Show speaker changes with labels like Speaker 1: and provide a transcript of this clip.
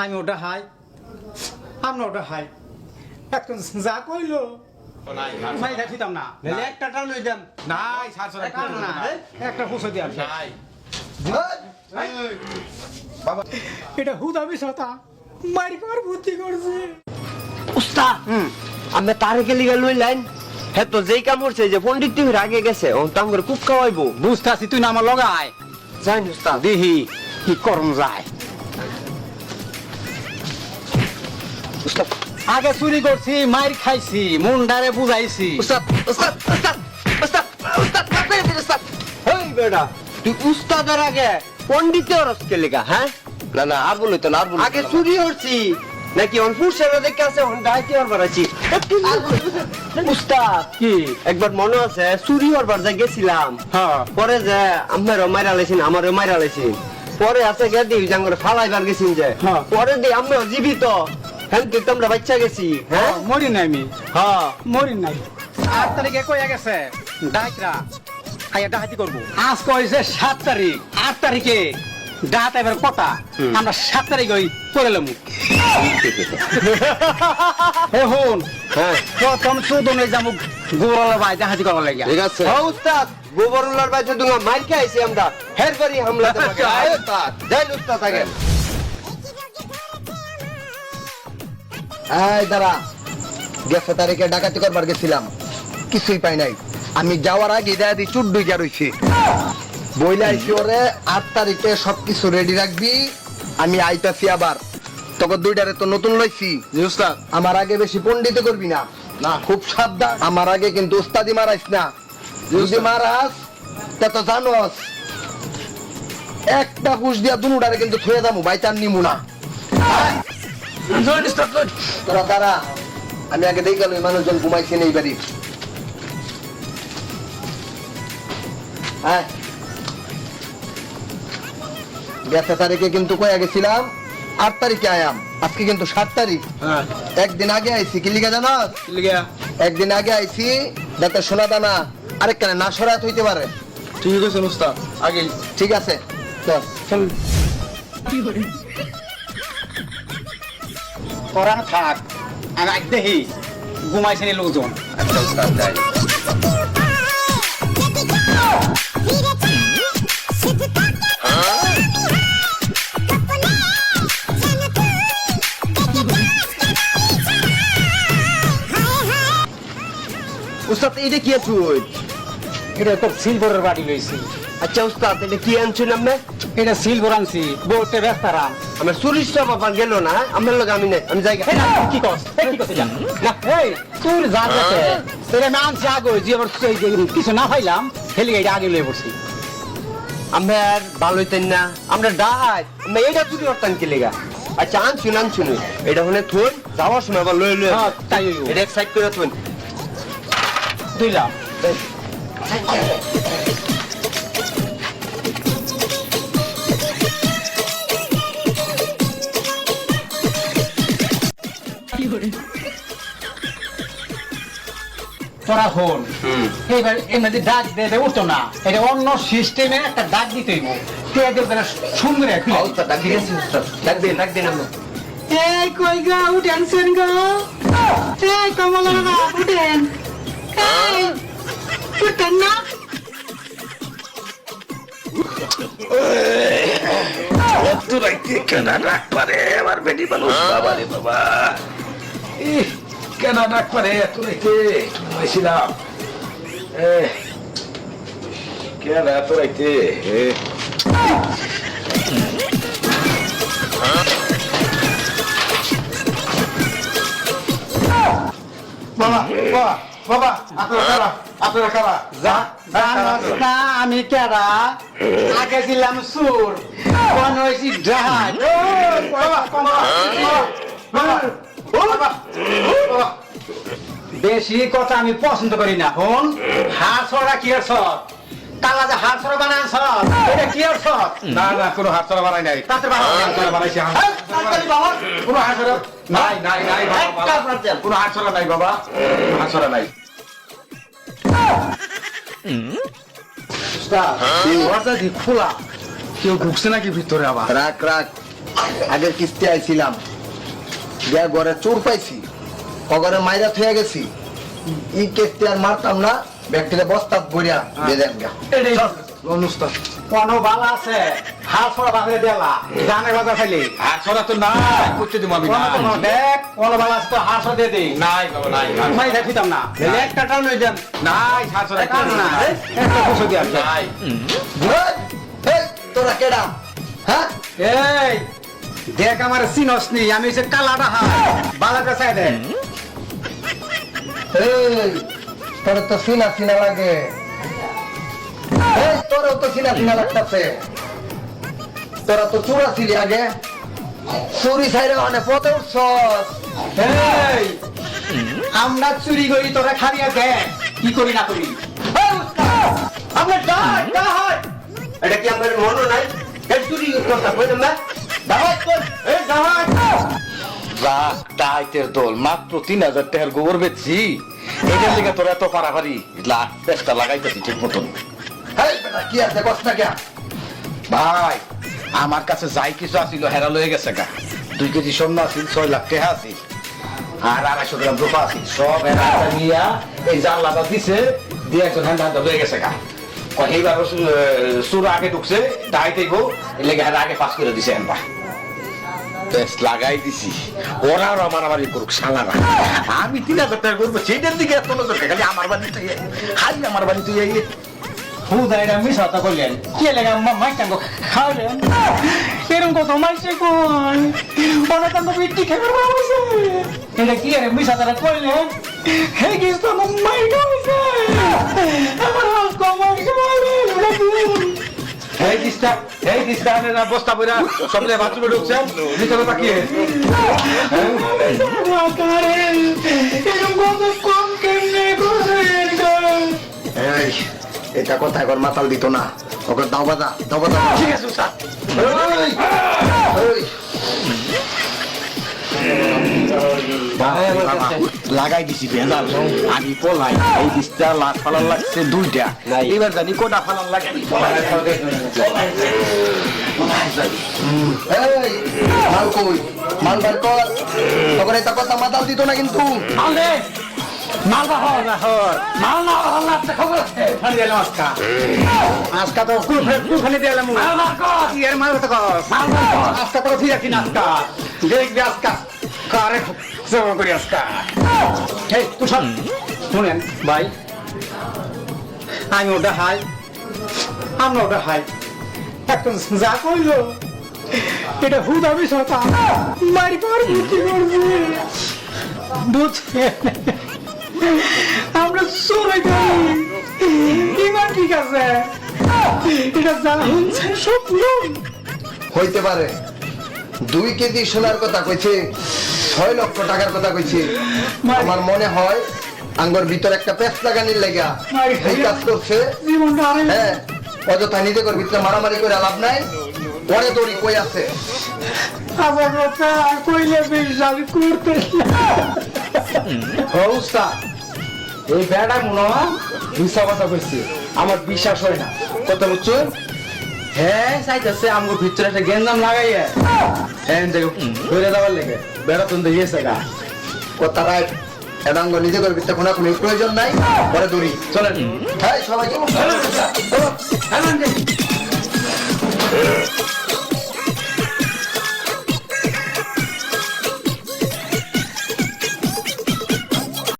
Speaker 1: আমি ওটা হাই আমরা ওটা হাই এখন যা কইলো নাই দেখিতাম না
Speaker 2: একটা টান হই দাম
Speaker 3: নাই স্যার স্যার
Speaker 1: না একটা পুষো দিয়াম
Speaker 3: নাই
Speaker 1: বাবা এটা হুদাবি সতা মারি কর বুদ্ধি করছে
Speaker 2: উস্তাদ আমি তারে গেলি গেল লাইন হ্যাঁ তো যেই কাম করছে যে পণ্ডিত টিভির আগে গেছে ও তো আমার খুব খাওয়াইবো
Speaker 1: বুঝতাছি তুই না আমার লগায়
Speaker 2: জান উস্তাদ
Speaker 1: দেখি কি করম যায়
Speaker 2: উস্তাদ
Speaker 1: আগে চুরি করছি মার খাইছি মুন্ডারে বুঝাইছি
Speaker 2: উস্তাদ উস্তাদ উস্তাদ উস্তাদ উস্তাদ কাপড়ে দিন উস্তাদ হেই বেটা তুই উস্তাদের আগে পণ্ডিতের রসকে লেগা হ্যাঁ
Speaker 4: না না আর বলি তো না আর বলি
Speaker 2: আগে চুরি করছি নাকি অনপুর সেরা দেখে আছে অন ডাইতে আর বাড়াইছি উস্তাদ
Speaker 1: কি
Speaker 2: একবার মনে আছে চুরি হরবার যাই গেছিলাম
Speaker 1: হ্যাঁ
Speaker 2: পরে যে আমারও মাইরা লাইছেন আমারও মাইরা লাইছেন পরে আছে গে দি জাঙ্গরে ফালাইবার গেছিন যে
Speaker 1: হ্যাঁ।
Speaker 2: পরে দি আমরা জীবিত হ্যাঁ তুই তোমরা বাচ্চা গেছি হ্যাঁ
Speaker 1: মরি নাই আমি
Speaker 2: হ্যাঁ
Speaker 1: মরি নাই 8 তারিখে কইয়া গেছে ডাইকরা আইয়া ডাহাতি করবো আজ কইছে 7 তারিখ 8 তারিখে ডাহাত এবার কটা আমরা 7 তারিখ ওই করেলাম হে হন
Speaker 2: হ্যাঁ
Speaker 1: প্রথম সুদনে যাবো গোবরলা ভাই ডাহাতি করার লাগিয়া
Speaker 4: ঠিক আছে
Speaker 2: হ্যাঁ উস্তাদ গোবরুল্লাহর বাইতে দুঙ্গা মার খাইছি আমরা হের বাড়ি হামলা তোমাকে আয় উস্তাদ যাই উস্তাদ আগে
Speaker 4: এই দাঁড়া গেছে তারিখে ডাকাতি করবার গেছিলাম কিছুই পাই নাই আমি যাওয়ার আগে দাদি চুট ডুইয়া রইছি বইলে আইছি ওরে 8 তারিখে সবকিছু রেডি রাখবি আমি আইতাছি আবার তখন দুইটারে তো নতুন লইছি
Speaker 3: উস্তাদ
Speaker 4: আমার আগে বেশি পণ্ডিত করবি না না খুব সাবধান আমার আগে কিন্তু উস্তাদি মারাইস না যদি মারাস তা তো জানোস একটা পুষ দিয়া দুনুটারে কিন্তু থুয়ে দামু বাইতার নিমু না তোরা দাঁড়া আমি আগে দেখে গেল মানুষজন ঘুমাইছেন এই বাড়ি হ্যাঁ গেছে তারিখে কিন্তু কয়ে গেছিলাম 8 তারিখে আয়াম আজকে কিন্তু 7 তারিখ
Speaker 3: হ্যাঁ
Speaker 4: একদিন আগে আইছি কি লিখা জানাস
Speaker 3: কি লিগা
Speaker 4: একদিন আগে আইছি যাতে সোনা দানা আরেক কানে না সরাত হইতে পারে
Speaker 3: ঠিক আছে উস্তাদ আগে
Speaker 4: ঠিক আছে চল
Speaker 1: চল করান থাক আমি আজ দেখি ঘুমাইছেন এই লোকজন
Speaker 3: আচ্ছা উস্তাদ যাই
Speaker 2: উস্তাদ এটা কি আছুই
Speaker 1: এটা তো সিলভারের বাড়ি লইছি
Speaker 2: আচ্ছা উস্তাদ এটা কি আনছেন আপনি
Speaker 1: এটা সিলভার আনছি বোটে ব্যস্তারাম
Speaker 2: আমার সুরিশটা বাবা গেল না আমার লগে আমি নাই আমি যাই গা।
Speaker 1: কি কস কি কস জান না এই তুই যা গেছে তোরে আমি আনছি আগে যে আবার কিছু না পাইলাম হেলি এটা আগে লয়ে পড়ছি
Speaker 2: আমরা আর ভালো হইতেন না আমরা ডাহাই আমরা এটা চুরি করতাম কি লেগা আচ্ছা আনছুন আনছুন এটা হলে থুন যাওয়ার সময় আবার লয়ে লয়ে
Speaker 1: হ্যাঁ, তাই হইবো।
Speaker 2: এটা এক সাইড করে থুন
Speaker 1: দুইলাম তোরা হন এইবার এমনি ডাক দেবে উঠতো না এটা অন্য সিস্টেমে একটা ডাক দিতে হইব তেদের বেলা সুন্দর
Speaker 2: উস্তাদ ডাক দিয়েছি উস্তাদ ডাক দিন আমরা
Speaker 1: এই কই গা উঠেন সেন গা এই কমলা না উঠেন এই উঠেন না
Speaker 3: তুই রাইতে কেন রাখ পারে আমার বেটি মানুষ বাবা রে বাবা কেন রাখ পারে তুই রাইতে ঘুমাইছিলাম কেন এত রাইতে বাবা বাবা বাবা আপনারা কারা
Speaker 1: জানোস না আমি কেডা আগে ছিলাম সুর কোন হয়েছি ডাহাই বেশি কথা আমি পছন্দ করি না হন হাত ছড়া কি আর সব তালা যে হাত ছড়া বানান সব এটা কি আর সব
Speaker 3: না না কোনো হাত ছাড়া বানাই নাই
Speaker 1: তাতে বানান
Speaker 3: বানাইছি কোনো হাত ছাড়া নাই নাই নাই বাবা কোনো হাত ছাড়া নাই বাবা কোনো হাত ছাড়া নাই
Speaker 1: দরজা দি খোলা
Speaker 3: কেউ ঢুকছে নাকি ভিতরে আবার?
Speaker 4: রাখ রাখ, আগের কিস্তি আইছিলাম, গিয়া ঘরে চোর পাইছি, অগরে মাইরা থয়ে গেছি, ই কিস্তি আর মারতাম না, ব্যক্তিরা বস্তা বইয়া দিয়ে দেন গা।
Speaker 3: অনুষ্ঠান
Speaker 1: কোন বালা আছে হাল ছড়া বাঁধে দেলা গানে বাজা খাইলে
Speaker 3: হাত ছড়া তো নাই, করতে দিব আমি না।
Speaker 1: দেখ কোন বালা আছে তো হাল ছড়া দিয়ে দিই
Speaker 3: নাই বাবা নাই,
Speaker 1: মাই দেখিতাম না একটা টান হয়ে যান
Speaker 3: নাই হাত ছড়া
Speaker 1: টান না একটা খুশি দিয়ে আসবে
Speaker 3: নাই।
Speaker 4: এই, তোরা কেডা? হ্যাঁ,
Speaker 1: এই দেখ আমার চিনস নি আমি যে কালাটা হাই বালাটা চাই দে
Speaker 4: এই তোর তো চিনা চিনা লাগে, এই তোরও তো চিনা চিনা লাগতেছে, তোরা তো চোরা ছিলি আগে, চুরি ছাইরে মানে পথে উঠছস।
Speaker 1: এই আমরা চুরি করি তোরা খারিয়া দেখ কি করি না করি
Speaker 2: আমরা ডাহাত ডাহাত, এটা কি আমার মনে নাই? এই চুরি কথা বললাম না, ডাহাত কর, এই ডাহাত।
Speaker 3: রাখ ডাইতের দল, মাত্র 3000 টাকার গোবর বেচছি, এটার লিগে তোরা এত পারাপারি চেষ্টা লাগাইতেছি ঠিক মতন।
Speaker 4: এই বেটা কি আছে কষ্ট কে?
Speaker 3: ভাই আমার কাছে যাই কিছু আসিল হেরা লয়ে গেছে গা, 2 কেজি স্বর্ণ আসিল, 6 লাখ টাকা আসিল, আর 250 গ্রাম রূপা আসিল, সব এরা নিয়া এই জানলাটা দিছে, দিয়ে একজন হ্যান্ড লয়ে গেছে গা। এইবার সুর আগে ঢুকছে ডাইতেই গো, এর লেগে হেরা আগে পাস করে দিছে এনবা লাগাই দিছি, ওরা আর মারামারি করুক শালারা, আমি 3000 টাকা করবো সেটার দিকে এত নজর খালি আমার বাড়ি তুই হাই আমার বাড়ি তুই
Speaker 1: হুদাইরা মিশাতা করলেন কে লেগা মাইটাঙ্গ খাওয়ালেন এরকম কত মাইছে কই অনেকাঙ্গ বিটি খেয়ে বাবুছে এটা কি রে মিশাতারা করলেন হে গিস তো মাইটা হইছে আমার হাল কমাই
Speaker 3: এই দিস্তা না বস্তা বইরা সবলে বাথরুমে ঢুকছেন ভিতরে তাকিয়ে
Speaker 1: এরকম কত কম কেমনে করেন
Speaker 4: এই এটা কথা একবার মাতাল দিত না, ওকে দাও বাজা দাও বাজা।
Speaker 3: ঠিক আছে স্যার
Speaker 4: এই,
Speaker 3: লাগাই দিছি ভেজাল, আমি পলাই এই দিস্তা লাখ ফালার লাগছে 2টা, এবার জানি কোটা ফালার লাগে
Speaker 4: এই মাল কই, মাল বার কর, তখন এটা কথা মাতাল দিত না কিন্তু।
Speaker 1: আলে মাল বাহর মাল না বাহর লাগতে খবর আছে ফানি দিলাম আজকা তো কুলখানি দিলাম মাল না কর এর মাল তো কর মাল না কর আজকা তো ঠিক আছে আজকা দেখবি আজকা কারে জমা করি আজকা এই তুই সব শুনেন ভাই আমি ওটা হাই আমরা ওটা হাই এখন যা কইলো এটা হুদা বিষয় মারি পার বুদ্ধি করছে বুঝছে আমরা চলে যাই ইমান ঠিক আছে এটা যা হচ্ছে স্বপ্ন
Speaker 4: হইতে পারে, 2 কেজি সোনার কথা কইছে, 6 লক্ষ টাকার কথা কইছে, আমার মনে হয় আঙ্গর ভিতর একটা পেস লাগানির লাগা এই কাজ করছে।
Speaker 1: জীবনটা আরে
Speaker 4: হ্যাঁ, অযথা নিজে করে ভিতরে মারামারি করে লাভ নাই, পরে দড়ি কই আছে।
Speaker 1: আমার কথা কইলে বিশ্বাস করতে
Speaker 3: অবস্থা এই বেড়া মনে হয় মিশা কথা কইছে, আমার বিশ্বাস হয় না। কত বুঝছেন? হ্যাঁ চাইতেছে আমার ভিতরে একটা গেঞ্জাম লাগাইয়া হ্যাঁ দেখো ধরে যাওয়ার লেগে বেড়া তুমি গিয়েছে গা
Speaker 4: কথা রাইট, এটা আঙ্গর নিজে করে ভিতরে কোনো কোনো প্রয়োজন নাই, পরে দড়ি
Speaker 3: চলেন।
Speaker 4: হ্যাঁ সবাইকে
Speaker 3: চলো, চলো, চলো, চলো, চলো, চলো, চলো, চলো, চলো, চলো, চলো, চলো, চলো, চলো, চলো, চলো, চলো,